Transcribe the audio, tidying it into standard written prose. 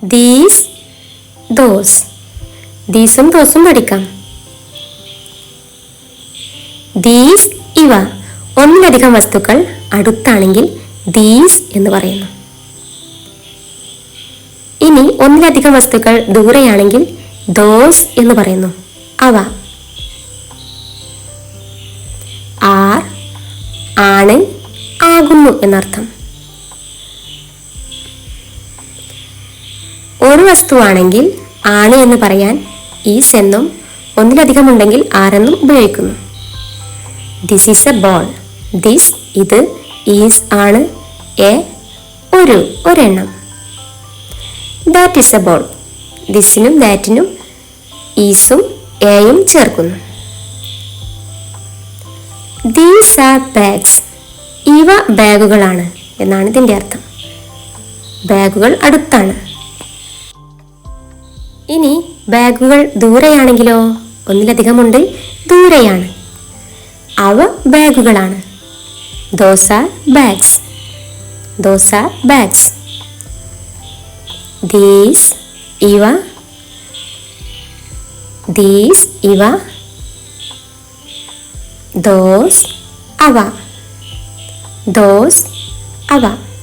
These, those. ദീസും ദോസും പഠിക്കാം. These, ഇവ. ഒന്നിലധികം വസ്തുക്കൾ അടുത്താണെങ്കിൽ ദീസ് എന്ന് പറയുന്നു. ഇനി ഒന്നിലധികം വസ്തുക്കൾ ദൂരെയാണെങ്കിൽ ദോസ് എന്ന് പറയുന്നു. അവ. ആർ, ആണ്, ആകുന്നു എന്നർത്ഥം. ഒരു വസ്തുവാണെങ്കിൽ ആണ് എന്ന് പറയാൻ ഈസ് എന്നും ഒന്നിലധികം ഉണ്ടെങ്കിൽ ആർ എന്നും ഉപയോഗിക്കുന്നു. This is a ball. This, ഇത്. ഈസ്, ആണ്. എ, ഒരെണ്ണം. That is a ball. ദിസിനും ദാറ്റിനും ഈസും എയും ചേർക്കുന്നു. These are bags. ഇവ ബാഗുകളാണ് എന്നാണ് ഇതിൻ്റെ അർത്ഥം. ബാഗുകൾ അടുത്താണ്. ഇനി ബാഗുകൾ ദൂരെയാണെങ്കിലോ? ഒന്നിലധികമുണ്ട്, ദൂരെയാണ്. അവ ബാഗുകളാണ്. Those are bags. Those are bags. These, ഇവ. ദീസ്, ഇവ. ദോസ്, അവ. ദോസ്, അവ.